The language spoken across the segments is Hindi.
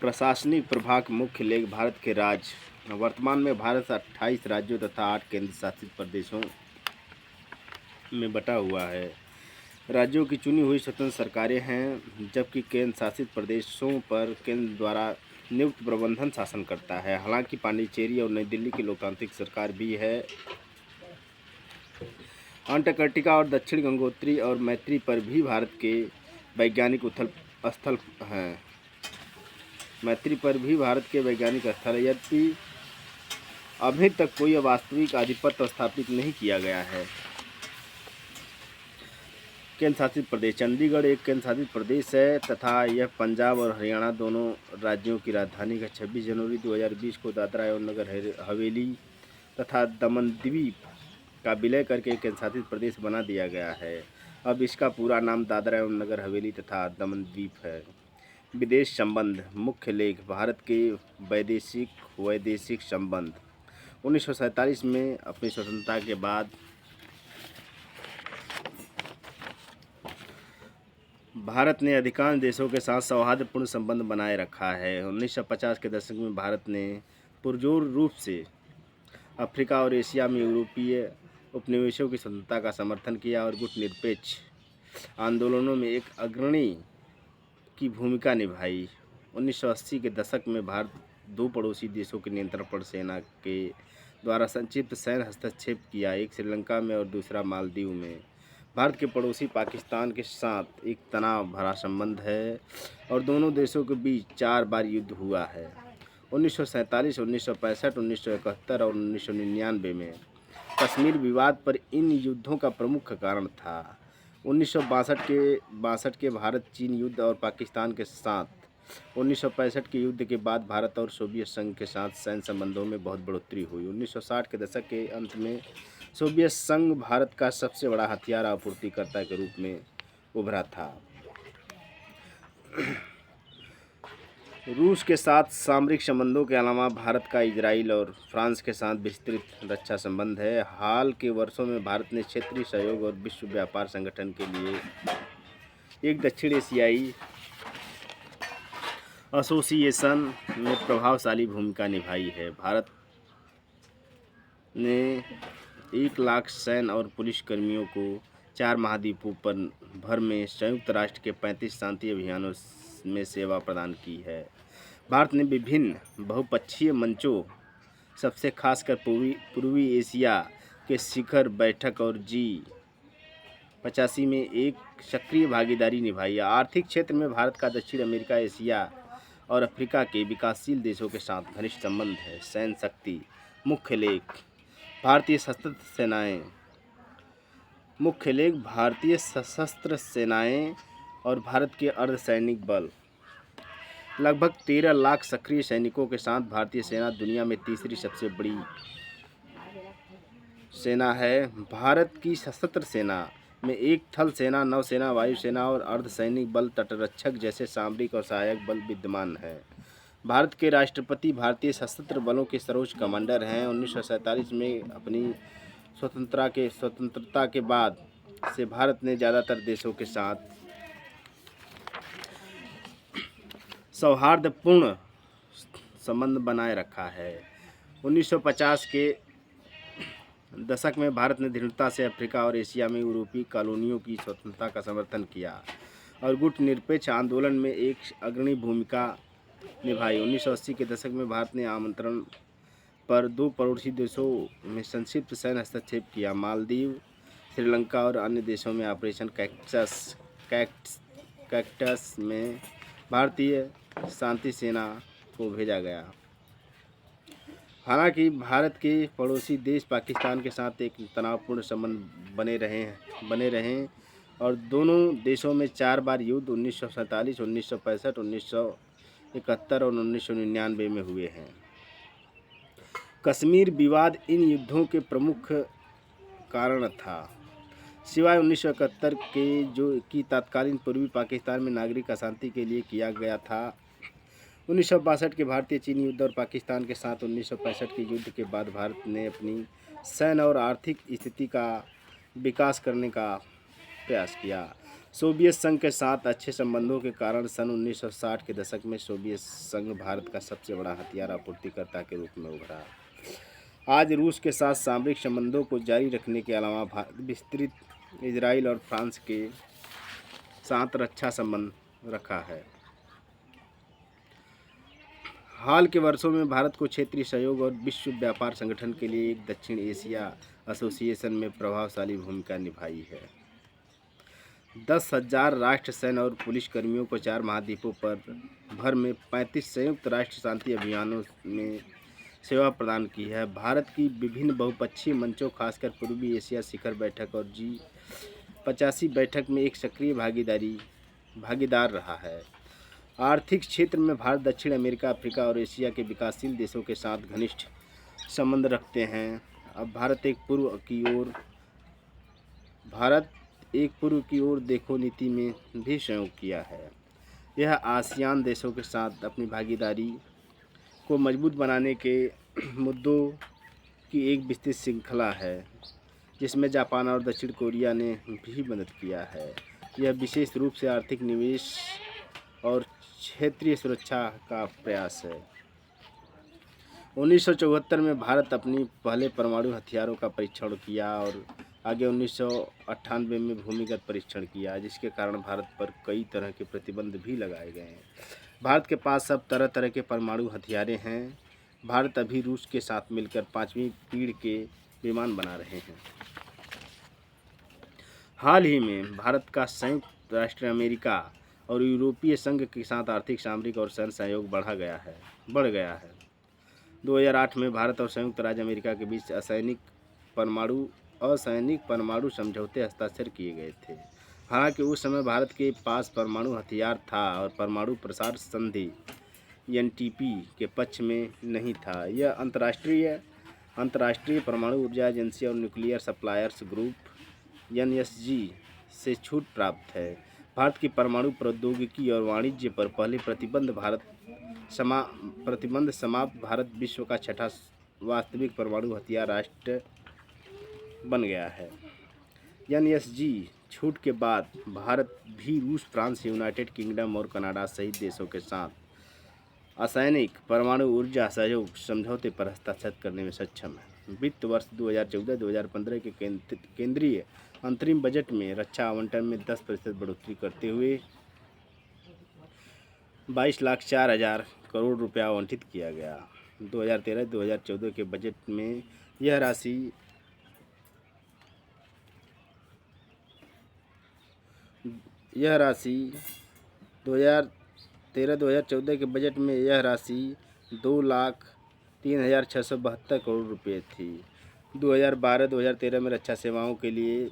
प्रशासनिक प्रभाग मुख्य लेख भारत के राज्य। वर्तमान में भारत 28 राज्यों तथा 8 केंद्र शासित प्रदेशों में बटा हुआ है। राज्यों की चुनी हुई स्वतंत्र सरकारें हैं, जबकि केंद्र शासित प्रदेशों पर केंद्र द्वारा नियुक्त प्रबंधन शासन करता है। हालांकि पांडिचेरी और नई दिल्ली की लोकतांत्रिक सरकार भी है। अंटार्कटिका और दक्षिण गंगोत्री और मैत्री पर भी भारत के वैज्ञानिक स्थल हैं। मैत्री पर भी भारत के वैज्ञानिक स्थल, यद्यपि अभी तक कोई वास्तविक आधिपत्य स्थापित नहीं किया गया है। केंद्र शासित प्रदेश। चंडीगढ़ एक केंद्र शासित प्रदेश है तथा यह पंजाब और हरियाणा दोनों राज्यों की राजधानी है। 26 जनवरी 2020 को दादरा एवं नगर हवेली तथा दमन द्वीप का विलय करके एक केंद्र शासित प्रदेश बना दिया गया है। अब इसका पूरा नाम दादरा एवं नगर हवेली तथा दमन द्वीप है। विदेश संबंध मुख्य लेख भारत के वैदेशिक संबंध। 1947 में अपनी स्वतंत्रता के बाद भारत ने अधिकांश देशों के साथ सौहार्दपूर्ण संबंध बनाए रखा है। 1950 के दशक में भारत ने पुरजोर रूप से अफ्रीका और एशिया में यूरोपीय उपनिवेशों की स्वतंत्रता का समर्थन किया और गुटनिरपेक्ष आंदोलनों में एक अग्रणी की भूमिका निभाई। 1980 के दशक में भारत दो पड़ोसी देशों के नियंत्रण पर सेना के द्वारा संक्षिप्त सैन्य हस्तक्षेप किया, एक श्रीलंका में और दूसरा मालदीव में। भारत के पड़ोसी पाकिस्तान के साथ एक तनाव भरा संबंध है और दोनों देशों के बीच 4 बार युद्ध हुआ है। 1947, 1965, 1971 और 1999 में कश्मीर विवाद पर इन युद्धों का प्रमुख कारण था। 1962 के भारत चीन युद्ध और पाकिस्तान के साथ 1965 के युद्ध के बाद भारत और सोवियत संघ के साथ सैन्य संबंधों में बहुत बढ़ोतरी हुई। 1960 के दशक के अंत में सोवियत संघ भारत का सबसे बड़ा हथियार आपूर्तिकर्ता के रूप में उभरा था। रूस के साथ सामरिक संबंधों के अलावा भारत का इजराइल और फ्रांस के साथ विस्तृत रक्षा संबंध है। हाल के वर्षों में भारत ने क्षेत्रीय सहयोग और विश्व व्यापार संगठन के लिए एक दक्षिण एशियाई एसोसिएशन में प्रभावशाली भूमिका निभाई है। भारत ने 1 लाख सैन्य और पुलिस कर्मियों को 4 महाद्वीपों पर भर में संयुक्त राष्ट्र के 35 शांति अभियानों में सेवा प्रदान की है। भारत ने विभिन्न बहुपक्षीय मंचों, सबसे खासकर पूर्वी एशिया के शिखर बैठक और G85 में एक सक्रिय भागीदारी निभाई है। आर्थिक क्षेत्र में भारत का दक्षिण अमेरिका, एशिया और अफ्रीका के विकासशील देशों के साथ घनिष्ठ संबंध है। सैन्य शक्ति मुख्य लेख भारतीय सशस्त्र सेनाएं। मुख्य लेख भारतीय सशस्त्र सेनाएं और भारत के अर्धसैनिक बल। लगभग 13 लाख सक्रिय सैनिकों के साथ भारतीय सेना दुनिया में तीसरी सबसे बड़ी सेना है। भारत की सशस्त्र सेना में एक थल सेना, नौसेना, वायुसेना और अर्धसैनिक बल, तटरक्षक जैसे सामरिक और सहायक बल विद्यमान हैं। भारत के राष्ट्रपति भारतीय सशस्त्र बलों के सर्वोच्च कमांडर हैं। 1947 में अपनी स्वतंत्रता के बाद से भारत ने ज़्यादातर देशों के साथ सौहार्दपूर्ण संबंध बनाए रखा है। 1950 के दशक में भारत ने दृढ़ता से अफ्रीका और एशिया में यूरोपीय कॉलोनियों की स्वतंत्रता का समर्थन किया और गुटनिरपेक्ष आंदोलन में एक अग्रणी भूमिका निभाई। 1980 के दशक में भारत ने आमंत्रण पर 2 पड़ोसी देशों में संक्षिप्त सैन्य हस्तक्षेप किया। मालदीव, श्रीलंका और अन्य देशों में ऑपरेशन कैक्टस में भारतीय शांति सेना को भेजा गया। हालांकि भारत के पड़ोसी देश पाकिस्तान के साथ एक तनावपूर्ण संबंध बने रहे और दोनों देशों में 4 बार युद्ध 1947, 1965, 1971 और 1999 में हुए हैं। कश्मीर विवाद इन युद्धों के प्रमुख कारण था, सिवाय 1971 के जो कि तत्कालीन पूर्वी पाकिस्तान में नागरिक अशांति के लिए किया गया था। 1962 के भारतीय चीन युद्ध और पाकिस्तान के साथ 1965 के युद्ध के बाद भारत ने अपनी सैन्य और आर्थिक स्थिति का विकास करने का प्रयास किया। सोवियत संघ के साथ अच्छे संबंधों के कारण सन 1960 के दशक में सोवियत संघ भारत का सबसे बड़ा हथियार आपूर्तिकर्ता के रूप में उभरा। आज रूस के साथ सामरिक संबंधों को जारी रखने के अलावा भारत विस्तृत इजराइल और फ्रांस के साथ रक्षा संबंध रखा है। हाल के वर्षों में भारत को क्षेत्रीय सहयोग और विश्व व्यापार संगठन के लिए एक दक्षिण एशिया एसोसिएशन में प्रभावशाली भूमिका निभाई है। 10,000 राष्ट्र सैन्य और पुलिस कर्मियों को 4 महाद्वीपों पर भर में 35 संयुक्त राष्ट्र शांति अभियानों में सेवा प्रदान की है। भारत की विभिन्न बहुपक्षीय मंचों, खासकर पूर्वी एशिया शिखर बैठक और G85 बैठक में एक सक्रिय भागीदार रहा है। आर्थिक क्षेत्र में भारत दक्षिण अमेरिका, अफ्रीका और एशिया के विकासशील देशों के साथ घनिष्ठ संबंध रखते हैं। अब भारत एक पूर्व की ओर देखो नीति में भी सहयोग किया है। यह आसियान देशों के साथ अपनी भागीदारी को मजबूत बनाने के मुद्दों की एक विस्तृत श्रृंखला है, जिसमें जापान और दक्षिण कोरिया ने भी मदद किया है। यह विशेष रूप से आर्थिक निवेश और क्षेत्रीय सुरक्षा का प्रयास है। 1974 में भारत अपनी पहले परमाणु हथियारों का परीक्षण किया और आगे 1998 में भूमिगत परीक्षण किया, जिसके कारण भारत पर कई तरह के प्रतिबंध भी लगाए गए हैं। भारत के पास अब तरह तरह के परमाणु हथियारें हैं। भारत अभी रूस के साथ मिलकर 5वीं पीढ़ी के विमान बना रहे हैं। हाल ही में भारत का संयुक्त राष्ट्र अमेरिका और यूरोपीय संघ के साथ आर्थिक, सामरिक और सैन्य सहयोग बढ़ गया है। 2008 में भारत और संयुक्त राज्य अमेरिका के बीच असैनिक परमाणु समझौते हस्ताक्षर किए गए थे। हालांकि उस समय भारत के पास परमाणु हथियार था और परमाणु प्रसार संधि NPT के पक्ष में नहीं था। यह अंतर्राष्ट्रीय परमाणु ऊर्जा एजेंसी और न्यूक्लियर सप्लायर्स ग्रुप NSG से छूट प्राप्त है। भारत की परमाणु प्रौद्योगिकी और वाणिज्य पर पहले प्रतिबंध समाप्त, भारत विश्व का 6ठा वास्तविक परमाणु हथियार राष्ट्र बन गया है। NSG छूट के बाद भारत भी रूस, फ्रांस, यूनाइटेड किंगडम और कनाडा सहित देशों के साथ असैनिक परमाणु ऊर्जा सहयोग समझौते पर हस्ताक्षर करने में सक्षम है। वित्त वर्ष 2014-2015 के केंद्रीय अंतरिम बजट में रक्षा आवंटन में 10% बढ़ोतरी करते हुए 22,04,000 करोड़ रुपया आवंटित किया गया। 2013-2014 के बजट में यह राशि 2,03,2014 करोड़ रुपये थी। 2012-2013 में रक्षा सेवाओं के लिए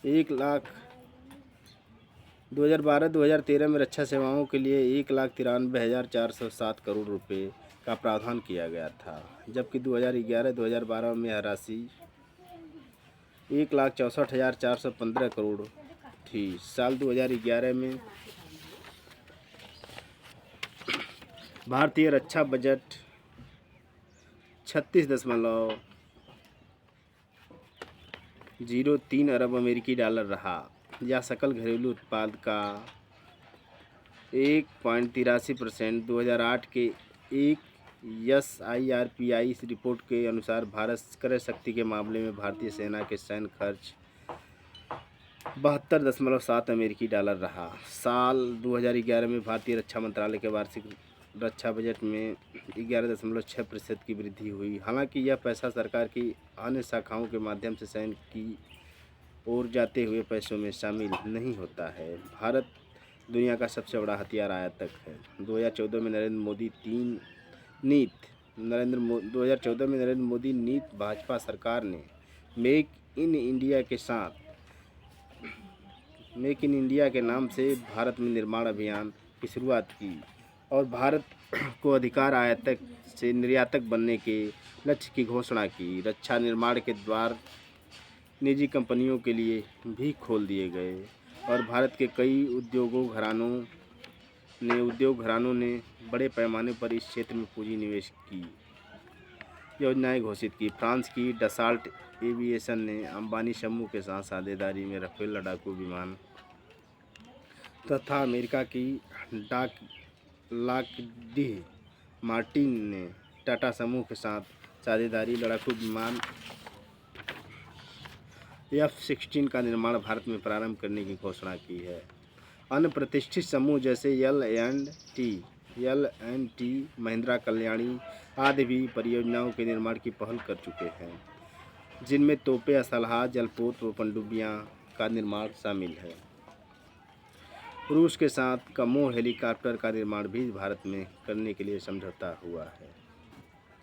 1,93,407 करोड़ रुपये का प्रावधान किया गया था, जबकि 2011-2012 में यह राशि 1,64,415 करोड़ थी। साल 2011 में भारतीय रक्षा बजट 36.03 अरब अमेरिकी डॉलर रहा, या सकल घरेलू उत्पाद का 1.83%। 2008 के एक SIRPI रिपोर्ट के अनुसार भारत क्रय शक्ति के मामले में भारतीय सेना के सैन्य खर्च 72.7 अमेरिकी डॉलर रहा। साल 2011 में भारतीय रक्षा मंत्रालय के वार्षिक रक्षा बजट में 11.6% की वृद्धि हुई। हालांकि यह पैसा सरकार की अन्य शाखाओं के माध्यम से सैन्य की ओर जाते हुए पैसों में शामिल नहीं होता है। भारत दुनिया का सबसे बड़ा हथियार आयातक है। 2014 में नरेंद्र मोदी नीत भाजपा सरकार ने मेक इन इंडिया के नाम से भारत में निर्माण अभियान की शुरुआत की और भारत को अधिकार आयातक से निर्यातक बनने के लक्ष्य की घोषणा की। रक्षा निर्माण के द्वार निजी कंपनियों के लिए भी खोल दिए गए और भारत के कई उद्योग घरानों ने बड़े पैमाने पर इस क्षेत्र में पूंजी निवेश की योजनाएं घोषित की। फ्रांस की डसाल्ट एविएशन ने अंबानी समूह के साथ साझेदारी में राफेल लड़ाकू विमान तथा अमेरिका की लॉकहीड मार्टिन ने टाटा समूह के साथ साझेदारी लड़ाकू विमान F-16 का निर्माण भारत में प्रारंभ करने की घोषणा की है। अन्य प्रतिष्ठित समूह जैसे L and T, Mahindra, Kalyani आदि भी परियोजनाओं के निर्माण की पहल कर चुके हैं, जिनमें तोपें, असलहा, जलपोत व पनडुब्बियां का निर्माण शामिल है। रूस के साथ कमोह हेलीकॉप्टर का निर्माण भी भारत में करने के लिए समझौता हुआ है।